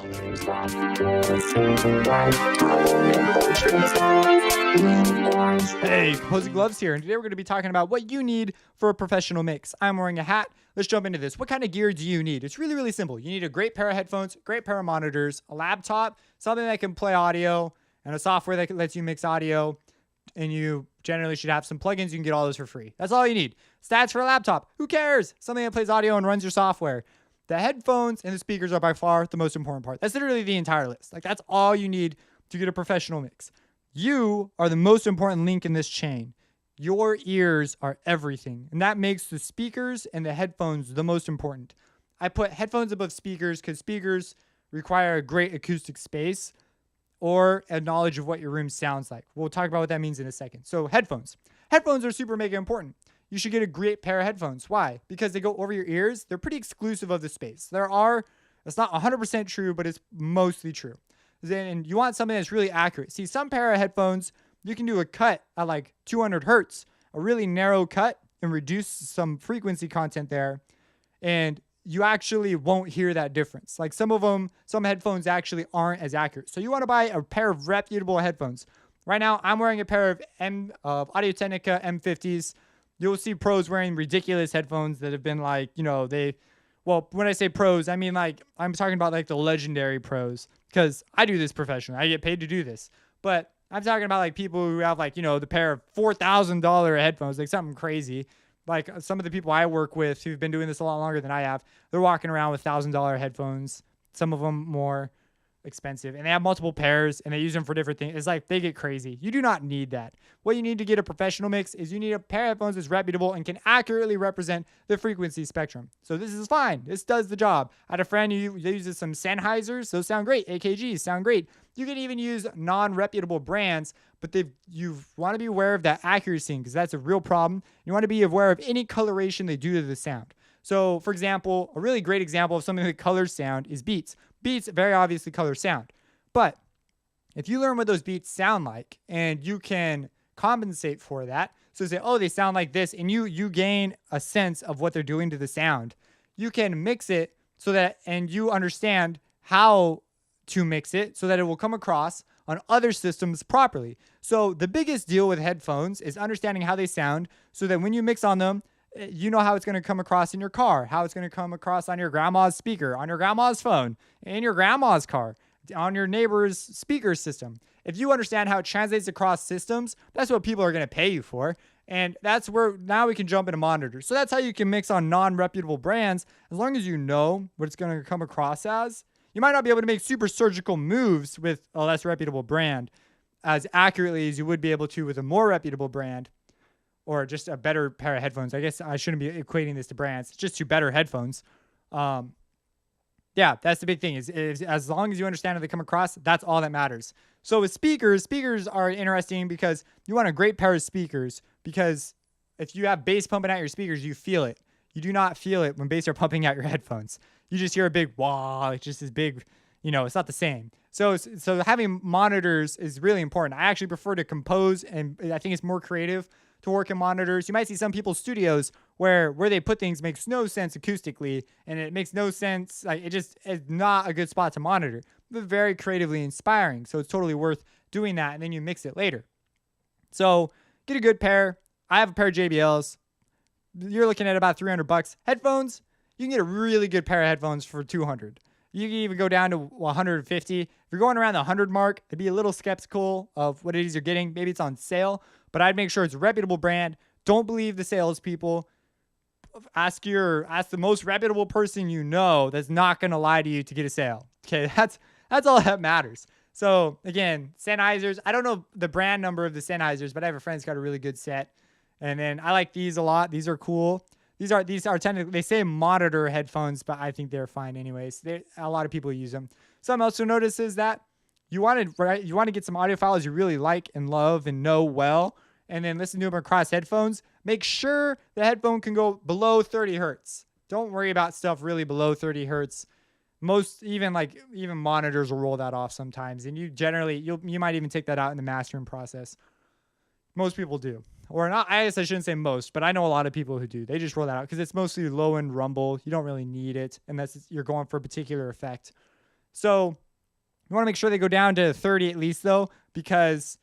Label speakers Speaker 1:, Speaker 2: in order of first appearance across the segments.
Speaker 1: Hey, Composing Gloves here, and today we're going to be talking about what you need for a professional mix. I'm wearing a hat. Let's jump into this. What kind of gear do you need? It's really, really simple. You need a great pair of headphones, great pair of monitors, a laptop, something that can play audio, and a software that lets you mix audio. And you generally should have some plugins. You can get all those for free. That's all you need. Stats for a laptop. Who cares? Something that plays audio and runs your software. The headphones and the speakers are by far the most important part. That's literally the entire list. Like, that's all you need to get a professional mix. You are the most important link in this chain. Your ears are everything. And that makes the speakers and the headphones the most important. I put headphones above speakers because speakers require a great acoustic space or a knowledge of what your room sounds like. We'll talk about what that means in a second. So headphones. Headphones are super mega important. You should get a great pair of headphones. Why? Because they go over your ears. They're pretty exclusive of the space. It's not 100% true, but it's mostly true. And you want something that's really accurate. See, some pair of headphones, you can do a cut at like 200 hertz, a really narrow cut, and reduce some frequency content there. And you actually won't hear that difference. Like some headphones actually aren't as accurate. So you want to buy a pair of reputable headphones. Right now, I'm wearing a pair of Audio-Technica M50s. You'll see pros wearing ridiculous headphones that have been like, when I say pros, I mean like, I'm talking about like the legendary pros because I do this professionally. I get paid to do this. But I'm talking about like people who have like, the pair of $4,000 headphones, like something crazy. Like some of the people I work with who've been doing this a lot longer than I have, they're walking around with $1,000 headphones, some of them more expensive, and they have multiple pairs and they use them for different things. It's like they get crazy. You do not need that. What you need to get a professional mix is you need a pair of headphones that's reputable and can accurately represent the frequency spectrum. So this is fine. This does the job. I had a friend who uses some Sennheisers. Those sound great. AKGs sound great. You can even use non-reputable brands, but you want to be aware of that accuracy because that's a real problem. You want to be aware of any coloration they do to the sound. So, for example, a really great example of something that colors sound is Beats. Beats very obviously color sound. But if you learn what those beats sound like and you can compensate for that, so say, oh, they sound like this, and you gain a sense of what they're doing to the sound, you can mix it and you understand how to mix it so that it will come across on other systems properly. So the biggest deal with headphones is understanding how they sound so that when you mix on them, you know how it's going to come across in your car, how it's going to come across on your grandma's speaker, on your grandma's phone, in your grandma's car, on your neighbor's speaker system. If you understand how it translates across systems, that's what people are going to pay you for. And that's where now we can jump into monitors. So that's how you can mix on non-reputable brands. As long as you know what it's going to come across as, you might not be able to make super surgical moves with a less reputable brand as accurately as you would be able to with a more reputable brand. Or just a better pair of headphones. I guess I shouldn't be equating this to brands. It's just two better headphones. Yeah, that's the big thing. Is as long as you understand how they come across, that's all that matters. So with speakers are interesting because you want a great pair of speakers because if you have bass pumping out your speakers, you feel it. You do not feel it when bass are pumping out your headphones. You just hear a big wah, it's just this big, it's not the same. So having monitors is really important. I actually prefer to compose, and I think it's more creative to work in monitors. You might see some people's studios where they put things makes no sense acoustically, and it makes no sense. Like, it just is not a good spot to monitor, but very creatively inspiring. So it's totally worth doing that, and then you mix it later. So get a good pair. I have a pair of JBLs. You're looking at about $300. Headphones, you can get a really good pair of headphones for $200. You can even go down to $150. If you're going around the 100 mark, I'd be a little skeptical of what it is you're getting. Maybe it's on sale, but I'd make sure it's a reputable brand. Don't believe the salespeople. Ask the most reputable person you know that's not going to lie to you to get a sale. Okay, that's all that matters. So again, Sennheisers. I don't know the brand number of the Sennheisers, but I have a friend who's got a really good set. And then I like these a lot. These are cool. These are technically, they say monitor headphones, but I think they're fine anyways. A lot of people use them. Something else to notice is that you want to get some audio files you really like and love and know well, and then listen to them across headphones. Make sure the headphone can go below 30 hertz. Don't worry about stuff really below 30 hertz. Even monitors will roll that off sometimes, and you might even take that out in the mastering process. Most people do. Or not, I guess I shouldn't say most, but I know a lot of people who do. They just roll that out because it's mostly low-end rumble. You don't really need it unless you're going for a particular effect. So you want to make sure they go down to 30 at least though, because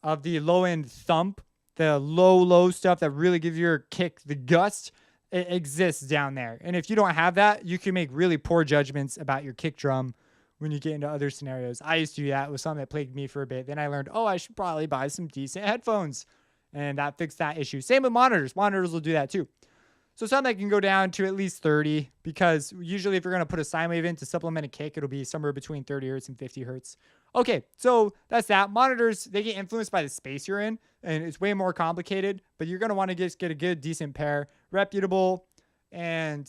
Speaker 1: of the low end thump, the low stuff that really gives your kick the gust. It exists down there. And if you don't have that, you can make really poor judgments about your kick drum when you get into other scenarios. I used to do that. It was something that plagued me for a bit. Then I learned, I should probably buy some decent headphones. And that fixed that issue. Same with monitors. Monitors will do that too. So something that can go down to at least 30, because usually if you're going to put a sine wave in to supplement a kick, it'll be somewhere between 30 hertz and 50 hertz. Okay, so that's that. Monitors, they get influenced by the space you're in, and it's way more complicated, but you're going to want to get a good, decent pair, reputable. And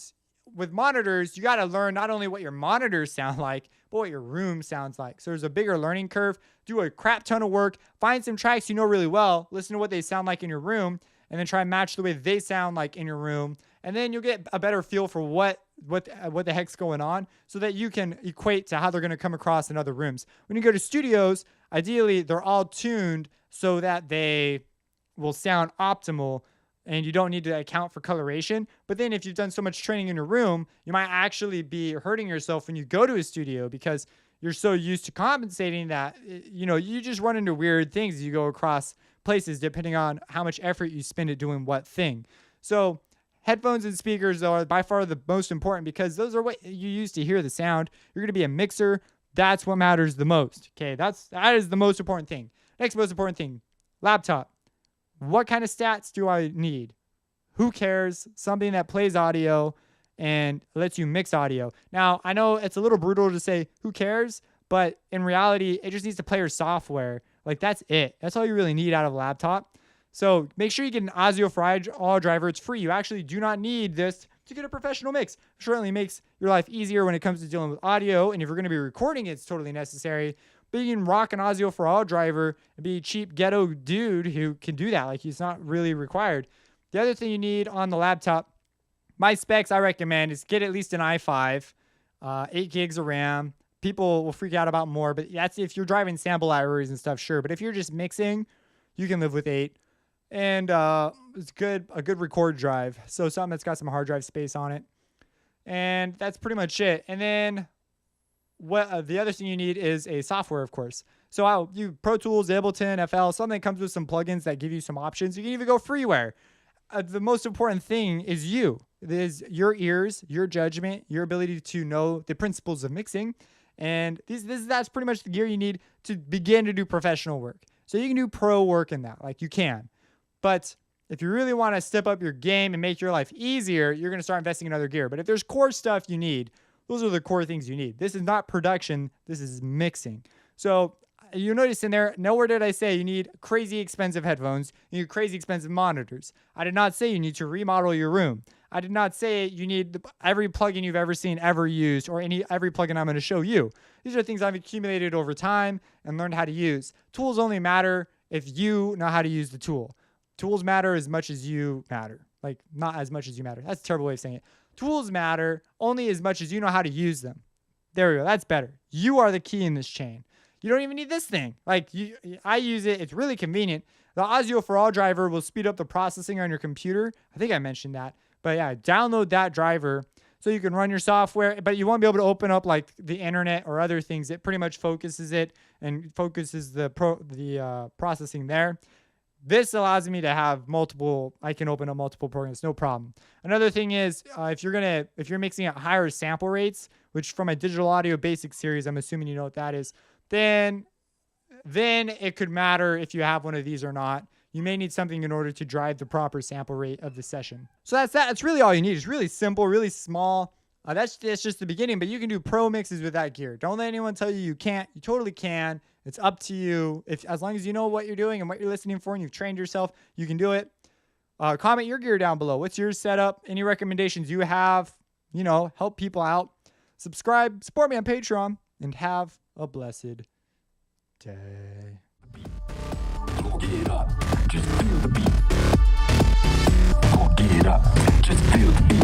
Speaker 1: with monitors, you got to learn not only what your monitors sound like, but what your room sounds like. So there's a bigger learning curve. Do a crap ton of work. Find some tracks you know really well. Listen to what they sound like in your room, and then try and match the way they sound like in your room. And then you'll get a better feel for what the heck's going on, so that you can equate to how they're going to come across in other rooms. When you go to studios, ideally they're all tuned so that they will sound optimal, and you don't need to account for coloration. But then if you've done so much training in your room, you might actually be hurting yourself when you go to a studio, because you're so used to compensating that, you just run into weird things as you go across places depending on how much effort you spend at doing what thing. So headphones and speakers are by far the most important, because those are what you use to hear the sound. You're going to be a mixer. That's what matters the most. Okay, that is the most important thing. Next most important thing, laptop. What kind of stats do I need? Who cares? Something that plays audio and lets you mix audio. Now, I know it's a little brutal to say who cares, but in reality, it just needs to play your software. Like, that's it. That's all you really need out of a laptop. So make sure you get an Audio for All driver. It's free. You actually do not need this to get a professional mix. It certainly makes your life easier when it comes to dealing with audio. And if you're going to be recording, it's totally necessary. But you can rock an Audio for All driver and be a cheap ghetto dude who can do that. Like, it's not really required. The other thing you need on the laptop, my specs I recommend, is get at least an i5, 8 gigs of RAM. People will freak out about more, but that's if you're driving sample libraries and stuff, sure. But if you're just mixing, you can live with 8. And it's a good record drive. So something that's got some hard drive space on it. And that's pretty much it. And then the other thing you need is a software, of course. So you Pro Tools, Ableton, FL, something that comes with some plugins that give you some options. You can even go freeware. The most important thing is you. It is your ears, your judgment, your ability to know the principles of mixing. And that's pretty much the gear you need to begin to do professional work. So you can do pro work in that, like you can. But if you really want to step up your game and make your life easier, you're going to start investing in other gear. But if there's core stuff you need, those are the core things you need. This is not production. This is mixing. So you notice in there, nowhere did I say you need crazy expensive headphones. You need crazy expensive monitors. I did not say you need to remodel your room. I did not say you need every plugin you've ever seen, ever used, or every plugin I'm going to show you. These are things I've accumulated over time and learned how to use. Tools only matter if you know how to use the tool. Tools matter as much as you matter. Like, not as much as you matter. That's a terrible way of saying it. Tools matter only as much as you know how to use them. There we go. That's better. You are the key in this chain. You don't even need this thing. Like, I use it. It's really convenient. The Audio for All driver will speed up the processing on your computer. I think I mentioned that. But yeah, download that driver so you can run your software, but you won't be able to open up like the internet or other things. It pretty much focuses it and focuses the processing there. This allows me to have I can open up multiple programs, no problem. Another thing is, if you're mixing at higher sample rates, which from my digital audio basic series, I'm assuming you know what that is, then it could matter if you have one of these or not. You may need something in order to drive the proper sample rate of the session. So that's that. That's really all you need. It's really simple, really small. That's just the beginning, but you can do pro mixes with that gear. Don't let anyone tell you you can't. You totally can. It's up to you. As long as you know what you're doing and what you're listening for and you've trained yourself, you can do it. Comment your gear down below. What's your setup? Any recommendations you have? Help people out. Subscribe, support me on Patreon, and have a blessed day.
Speaker 2: Get up, just feel the beat. Get up, just feel the beat.